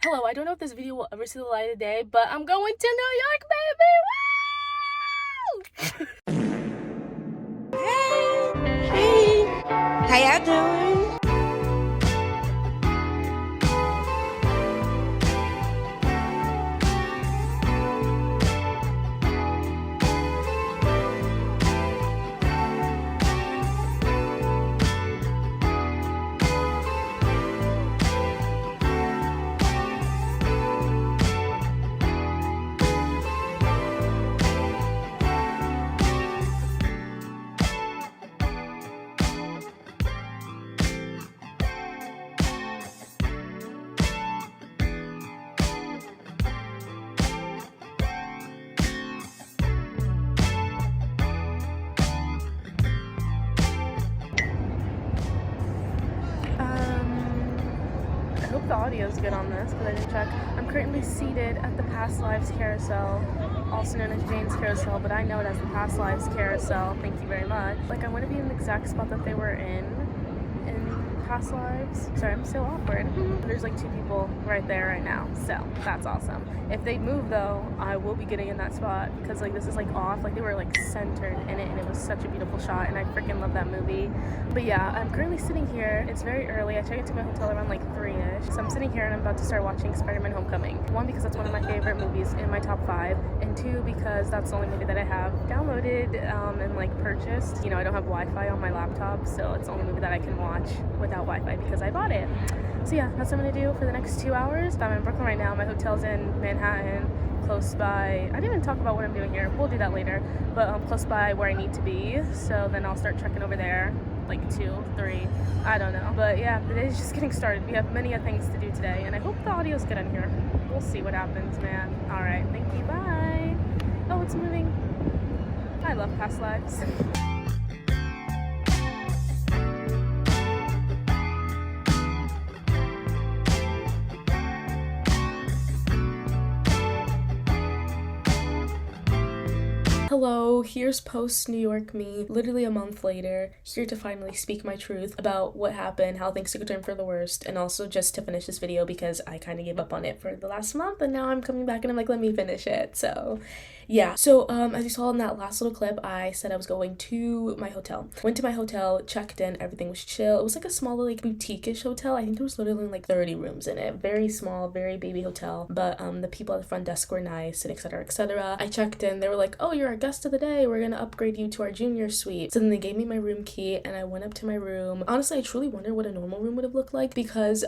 Hello, I don't know if this video will ever see the light of day, but I'm going to New York, baby! Woo! Hey, how y'all doing? I hope the audio's good on this, but I didn't check. I'm currently seated at the Past Lives Carousel, also known as Jane's Carousel, but I know it as the Past Lives Carousel. Thank you very much. Like, I want to be in the exact spot that they were in Past Lives. Sorry, I'm so awkward. There's like 2 people right there right now, so that's awesome. If they move though, I will be getting in that spot because like this is like off, like they were like centered in it and it was such a beautiful shot and I freaking love that movie. But yeah, I'm currently sitting here. It's very early. I check into my hotel around like 3ish. So I'm sitting here and I'm about to start watching Spider-Man Homecoming. 1, because that's one of my favorite movies in my top 5, and 2, because that's the only movie that I have downloaded and like purchased. You know, I don't have Wi-Fi on my laptop, so it's the only movie that I can watch without Wi-Fi because I bought it. So yeah, that's what I'm gonna do for the next 2 hours. I'm in Brooklyn right now. My hotel's in Manhattan, close by. I didn't even talk about what I'm doing here. We'll do that later. But close by where I need to be. So then I'll start trekking over there, like 2, 3, I don't know. But yeah, the day's just getting started. We have many things to do today, and I hope the audio's good on here. We'll see what happens, man. All right, thank you. Bye. Oh, it's moving. I love Past Lives. Hello, here's post New York me, literally a month later, here to finally speak my truth about what happened, how things took a turn for the worst, and also just to finish this video because I kind of gave up on it for the last month and now I'm coming back and I'm like, let me finish it. So yeah, so as you saw in that last little clip, I said I was going to my hotel. Went to my hotel, checked in, everything was chill. It was like a small like boutique-ish hotel. I think there was literally like 30 rooms in it. Very small, very baby hotel, but the people at the front desk were nice and etc, etc. I checked in, they were like, oh, you're our guest of the day, we're gonna upgrade you to our junior suite. So then they gave me my room key and I went up to my room. Honestly, I truly wonder what a normal room would have looked like because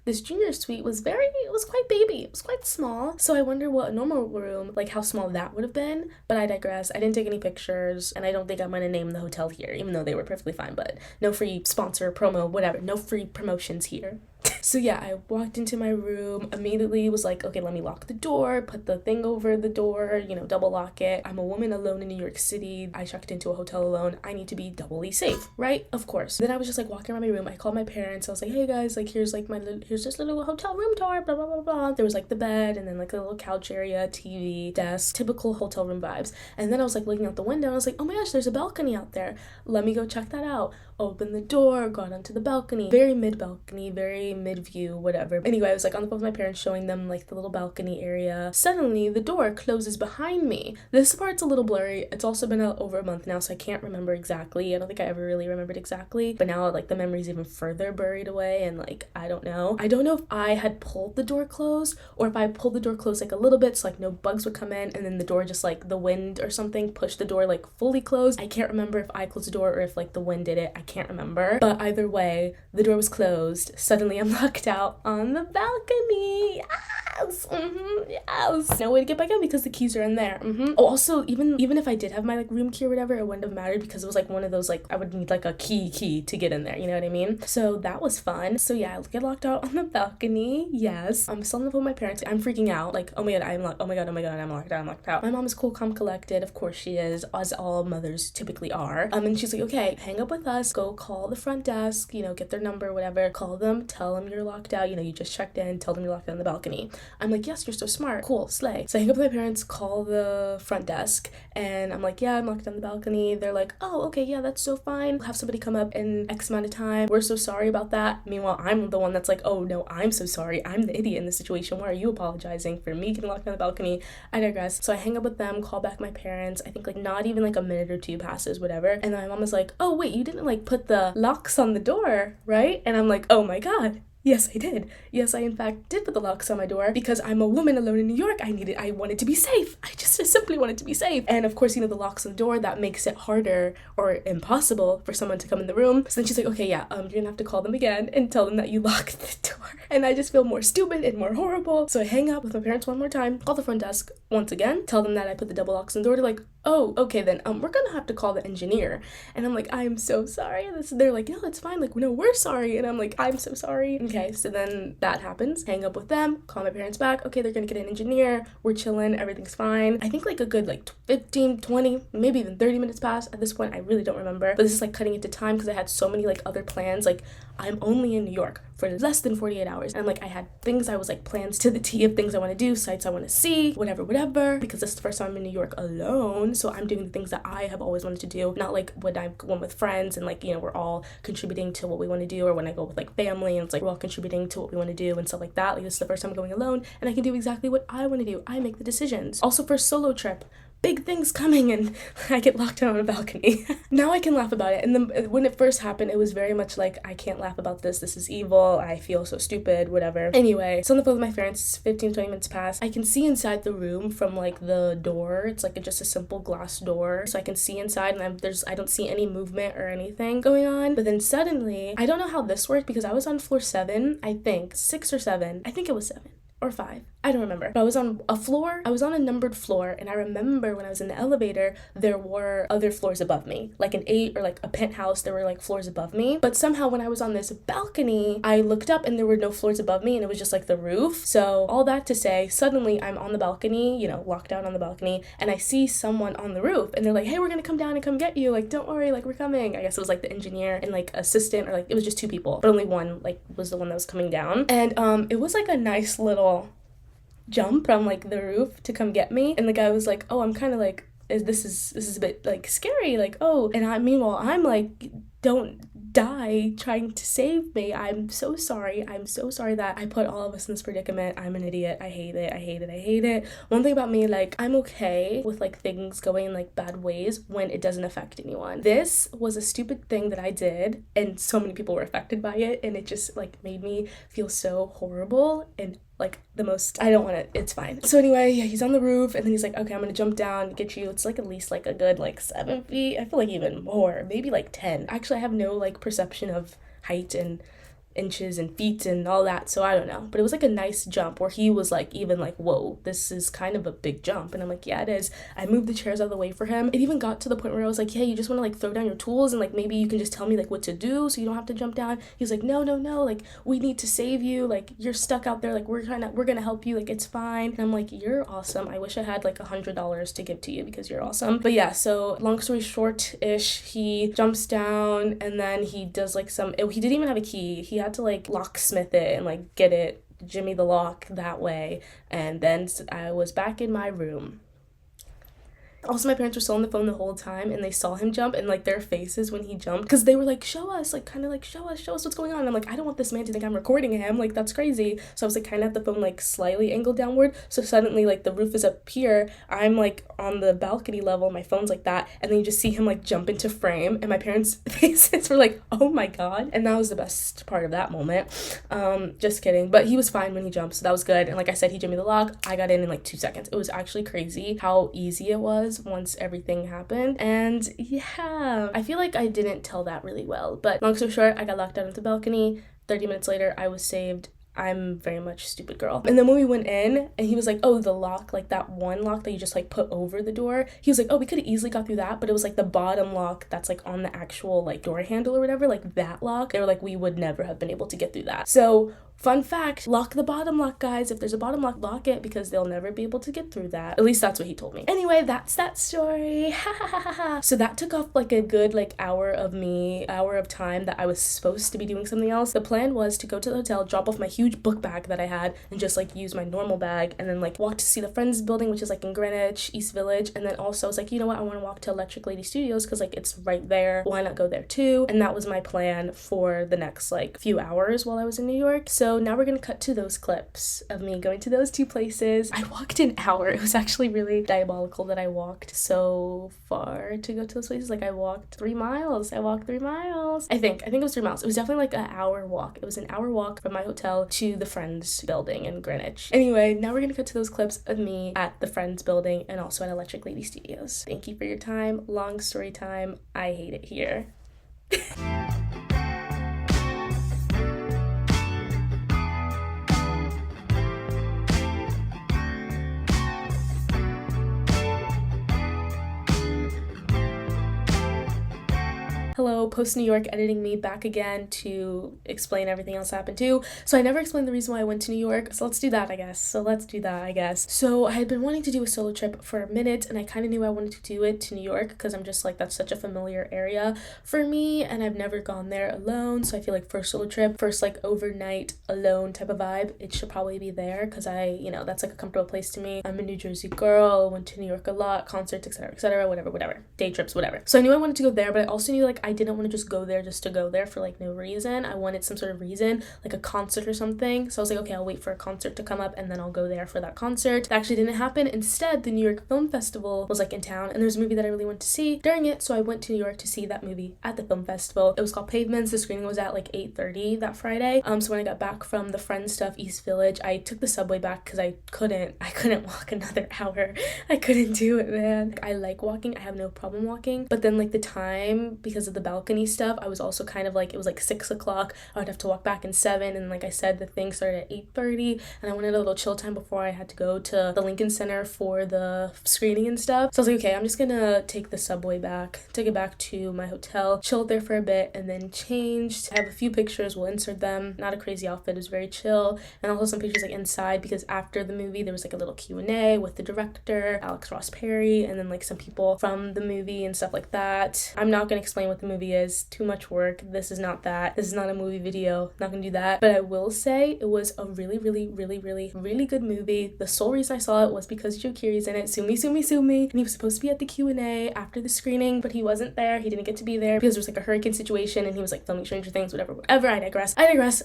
this junior suite was quite baby. It was quite small. So I wonder what a normal room, like how small that would have been, but I digress. I didn't take any pictures and I don't think I'm gonna name the hotel here, even though they were perfectly fine, but no free sponsor, promo, whatever, no free promotions here. So yeah, I walked into my room, immediately was like, okay, let me lock the door, put the thing over the door, you know, double lock it. I'm a woman alone in New York City. I checked into a hotel alone. I need to be doubly safe, right? Of course. Then I was just like walking around my room. I called my parents. I was like, hey guys, like here's this little hotel room tour, blah, blah, blah, blah. There was like the bed and then like a little couch area, TV, desk, typical hotel room vibes. And then I was like looking out the window and I was like, oh my gosh, there's a balcony out there. Let me go check that out. Open the door, got onto the balcony. Very mid-balcony, very mid-view, whatever. Anyway, I was like on the phone with my parents showing them like the little balcony area. Suddenly, the door closes behind me. This part's a little blurry. It's also been over a month now, so I can't remember exactly. I don't think I ever really remembered exactly. But now like the memory's even further buried away and like, I don't know. I don't know if I had pulled the door closed or if I pulled the door closed like a little bit so like no bugs would come in and then the door just like the wind or something pushed the door like fully closed. I can't remember if I closed the door or if like the wind did it. I can't remember, but either way the door was closed. Suddenly I'm locked out on the balcony. Yes. Yes, no way to get back in because the keys are in there. Oh, also even if I did have my like room key or whatever, it wouldn't have mattered because it was like one of those like I would need like a key to get in there, you know what I mean? So that was fun. So yeah, I get locked out on the balcony. Yes, I'm still on the phone with my parents. I'm freaking out like, oh my god, I'm locked out, I'm locked out. My mom is cool, calm, collected, of course she is, as all mothers typically are. And she's like, okay, hang up with us, go call the front desk, you know, get their number, whatever, call them, tell them you're locked out, you know, you just checked in, tell them you're locked out on the balcony. I'm like, yes, you're so smart. Cool, slay. So I hang up with my parents, call the front desk, and I'm like, yeah, I'm locked on the balcony. They're like, oh, okay, yeah, that's so fine. We'll have somebody come up in X amount of time. We're so sorry about that. Meanwhile, I'm the one that's like, oh no, I'm so sorry. I'm the idiot in this situation. Why are you apologizing for me getting locked on the balcony? I digress. So I hang up with them, call back my parents. I think like not even like a minute or two passes, whatever. And then my mom was like, oh wait, you didn't like put the locks on the door, right? And I'm like, oh my god. Yes, I did. Yes, I in fact did put the locks on my door because I'm a woman alone in New York. I wanted to be safe. I just simply wanted to be safe. And of course, you know, the locks on the door, that makes it harder or impossible for someone to come in the room. So then she's like, okay, yeah, you're gonna have to call them again and tell them that you locked the door. And I just feel more stupid and more horrible. So I hang up with my parents one more time, call the front desk once again, tell them that I put the double locks on the door. They're like, oh, okay then, we're gonna have to call the engineer. And I'm like, I'm so sorry. They're like, no, it's fine. Like, no, we're sorry. And I'm like, I'm so sorry. Okay, so then that happens. Hang up with them, call my parents back. Okay, they're gonna get an engineer. We're chilling, everything's fine. I think like a good like 15, 20, maybe even 30 minutes pass. At this point, I really don't remember. But this is like cutting into time because I had so many like other plans. Like, I'm only in New York for less than 48 hours. And like I had things I was like plans to the T of things I want to do, sites I want to see, whatever, because this is the first time I'm in New York alone. So I'm doing the things that I have always wanted to do, not like when I'm going with friends and like, you know, we're all contributing to what we want to do, or when I go with like family and it's like we're all contributing to what we want to do and stuff like that. Like, this is the first time I'm going alone and I can do exactly what I want to do. I make the decisions. Also, for a solo trip, big things coming, and I get locked down on a balcony. Now I can laugh about it. And then when it first happened, it was very much like, I can't laugh about this. This is evil. I feel so stupid, whatever. Anyway, so on the phone with my parents, 15, 20 minutes pass. I can see inside the room from like the door. It's like just a simple glass door. So I can see inside, and I don't see any movement or anything going on. But then suddenly, I don't know how this worked because I was on floor 7, I think, 6 or 7. I think it was 7 or 5. I don't remember. But I was on a numbered floor, and I remember when I was in the elevator, there were other floors above me. Like an 8 or like a penthouse, there were like floors above me. But somehow when I was on this balcony, I looked up and there were no floors above me, and it was just like the roof. So all that to say, suddenly I'm on the balcony, you know, locked down on the balcony, and I see someone on the roof, and they're like, hey, we're gonna come down and come get you. Like, don't worry, like, we're coming. I guess it was like the engineer and like assistant, or like it was just 2 people, but only one like was the one that was coming down. And it was like a nice little jump from like the roof to come get me, and the guy was like, oh, I'm kind of like, this is a bit like scary, like, oh, and meanwhile I'm like, don't die trying to save me. I'm so sorry that I put all of us in this predicament. I'm an idiot. I hate it. One thing about me, like, I'm okay with like things going in like bad ways when it doesn't affect anyone. This was a stupid thing that I did, and so many people were affected by it, and it just like made me feel so horrible and like the most, I don't want it, it's fine. So anyway, yeah, he's on the roof, and then he's like, okay, I'm gonna jump down, get you. It's like at least like a good like 7 feet. I feel like even more, maybe like 10. Actually, I have no like perception of height and inches and feet and all that, so I don't know, but it was like a nice jump where he was like, even like, whoa, this is kind of a big jump. And I'm like, yeah, it is. I moved the chairs out of the way for him. It even got to the point where I was like, hey, you just want to like throw down your tools and like maybe you can just tell me like what to do so you don't have to jump down. He's like, no, like, we need to save you, like, you're stuck out there, like, we're gonna help you, like, it's fine. And I'm like, you're awesome. I wish I had like $100 to give to you because you're awesome. But yeah, so long story short-ish, he jumps down, and then he does like he didn't even have a key. He had to like locksmith it and like get it, jimmy the lock that way, and then I was back in my room. Also, my parents were still on the phone the whole time, and they saw him jump, and like their faces when he jumped, because they were like, show us, like, kind of like, show us what's going on. And I'm like, I don't want this man to think I'm recording him, like, that's crazy. So I was like kind of at the phone like slightly angled downward, so suddenly like the roof is up here, I'm like on the balcony level, my phone's like that, and then you just see him like jump into frame, and my parents' faces were like, oh my god. And that was the best part of that moment. Just kidding, but he was fine when he jumped, so that was good. And like I said, he jimmy the lock, I got in like 2 seconds. It was actually crazy how easy it was once everything happened. And yeah, I feel like I didn't tell that really well, but long story short, I got locked out of the balcony. 30 minutes later, I was saved. I'm very much stupid girl. And then when we went in, and he was like, oh, the lock, like that one lock that you just like put over the door, he was like, oh, we could have easily got through that, but it was like the bottom lock that's like on the actual like door handle or whatever, like that lock, they were like, we would never have been able to get through that. So Fun fact, lock the bottom lock, guys. If there's a bottom lock, lock it, because they'll never be able to get through that. At least that's what he told me. Anyway, that's that story. So that took off like a good like hour of time that I was supposed to be doing something else. The plan was to go to the hotel, drop off my huge book bag that I had, and just like use my normal bag, and then like walk to see the Friends building, which is like in Greenwich, East Village. And then also I was like, you know what, I want to walk to Electric Lady Studios because like it's right there. Why not go there too? And that was my plan for the next like few hours while I was in New York. So now we're gonna cut to those clips of me going to those two places. I walked an hour. It was actually really diabolical that I walked so far to go to those places. Like I walked 3 miles. I think it was 3 miles. It was definitely like an hour walk. It was an hour walk from my hotel to the Friends building in Greenwich. Anyway, now we're gonna cut to those clips of me at the Friends building and also at Electric Lady Studios. Thank you for your time. Long story time. I hate it here. Hello, post New York editing me back again to explain everything else that happened too. So I never explained the reason why I went to New York, so let's do that, I guess. So I had been wanting to do a solo trip for a minute, and I kind of knew I wanted to do it to New York because I'm just like, that's such a familiar area for me, and I've never gone there alone. So I feel like first solo trip, first like overnight alone type of vibe, it should probably be there because that's like a comfortable place to me. I'm a New Jersey girl, went to New York a lot, concerts, etc., whatever, day trips, whatever. So I knew I wanted to go there, but I also knew like I didn't want to just go there just to go there for like no reason. I wanted some sort of reason, like a concert or something. So I was like, okay, I'll wait for a concert to come up and then I'll go there for that concert. That actually didn't happen. Instead, the New York Film Festival was like in town, and there's a movie that I really wanted to see during it, so I went to New York to see that movie at the film festival. It was called Pavements. The screening was at like 8:30 that Friday. So when I got back from the Friends stuff, East Village, I took the subway back because I couldn't walk another hour. I couldn't do it, man. I like walking. I have no problem walking. But then like the time, because of the balcony stuff, I was also kind of like, it was like 6 o'clock. I would have to walk back in 7, and like I said, the thing started at 8:30, and I wanted a little chill time before I had to go to the Lincoln Center for the screening and stuff. So I was like, okay, I'm just gonna take the subway back, take it back to my hotel, chilled there for a bit, and then changed. I have a few pictures, we'll insert them. Not a crazy outfit, it was very chill. And also some pictures like inside, because after the movie there was like a little Q&A with the director, Alex Ross Perry, and then like some people from the movie and stuff like that. I'm not gonna explain what the movie is, too much work. This is not that. This is not a movie video, not gonna do that. But I will say it was a really good movie. The sole reason I saw it was because Joe Keery's in it. Sue me. And he was supposed to be at the Q&A after the screening, but he wasn't there. He didn't get to be there because there was like a hurricane situation and he was like filming Stranger Things, whatever. I digress.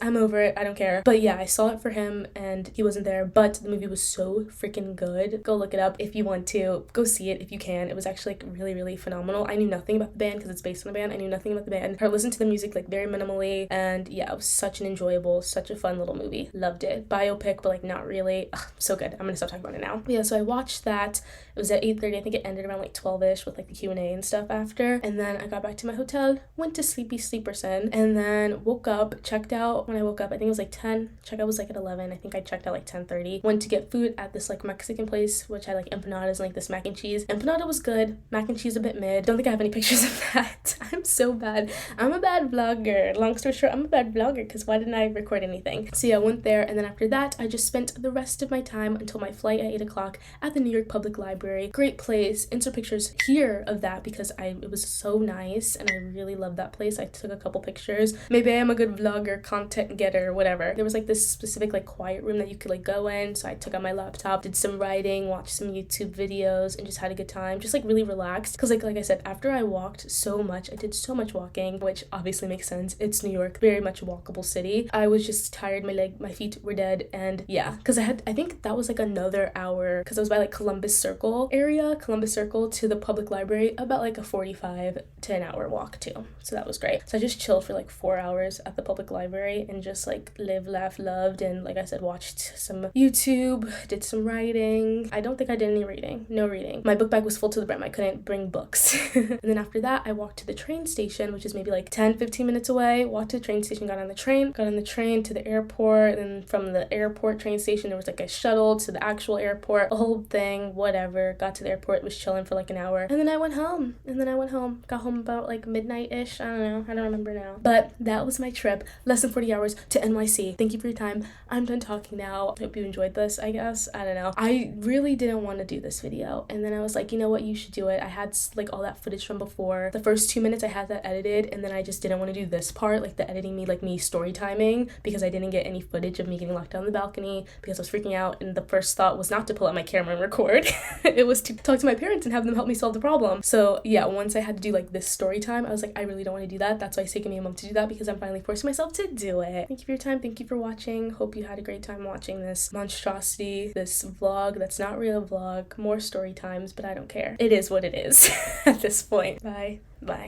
I'm over it. I don't care. But yeah, I saw it for him and he wasn't there, but the movie was so freaking good. Go look it up if you want to. Go see it if you can. It was actually like really phenomenal. I knew nothing about the band because it's based on a band. I knew nothing about the band. I listened to the music like very minimally, and yeah, it was such a fun little movie. Loved it. Biopic, but like not really. Ugh, so good. I'm gonna stop talking about it now. But yeah, so I watched that. It was at 8:30. I think it ended around like 12ish with like the Q&A and stuff after. And then I got back to my hotel, went to sleeperson, and then woke up, checked out. When I woke up, I think it was like 10. Checkout was like at 11. I think I checked out like 10:30. Went to get food at this like Mexican place, which I like empanadas and like this mac and cheese. Empanada was good. Mac and cheese a bit mid. Don't think I have any pictures of that. I'm so bad. I'm a bad vlogger. Long story short, I'm a bad vlogger because why didn't I record anything? So yeah, I went there, and then after that, I just spent the rest of my time until my flight at 8 o'clock at the New York Public Library. Great place. Insert pictures here of that because it was so nice and I really loved that place. I took a couple pictures. Maybe I am a good vlogger, content getter, whatever. There was like this specific like quiet room that you could like go in, so I took out my laptop, did some writing, watched some YouTube videos, and just had a good time. Just like really relaxed because like I said, after I walked so much, I did so much walking, which obviously makes sense. It's New York, very much a walkable city. I was just tired, my feet were dead, and yeah, because I think that was like another hour because I was by like Columbus Circle to the public library, about like a 45 to an hour walk too. So that was great. So I just chilled for like 4 hours at the public library and just like live, laugh, loved, and like I said, watched some YouTube, did some writing. I don't think I did any reading. No reading. My book bag was full to the brim. I couldn't bring books. And then after that, I walked to the train train station, which is maybe like 10-15 minutes away. Walked to the train station, got on the train to the airport, and from the airport train station there was like a shuttle to the actual airport, a whole thing, whatever. Got to the airport, was chilling for like an hour, and then I went home. Got home about like midnight-ish. I don't know, I don't remember now. But that was my trip, less than 40 hours to NYC. Thank you for your time. I'm done talking now. Hope you enjoyed this, I guess. I don't know. I really didn't want to do this video, and then I was like, you know what, you should do it. I had like all that footage from before. The first 2 minutes I had that edited, and then I just didn't want to do this part, like the editing me, like me story timing, because I didn't get any footage of me getting locked down on the balcony because I was freaking out, and the first thought was not to pull out my camera and record. It was to talk to my parents and have them help me solve the problem. So yeah, once I had to do like this story time, I was like, I really don't want to do that. That's why it's taken me a month to do that, because I'm finally forcing myself to do it. Thank you for your time. Thank you for watching. Hope you had a great time watching this monstrosity, this vlog that's not real vlog, more story times, but I don't care. It is what it is at this point. Bye.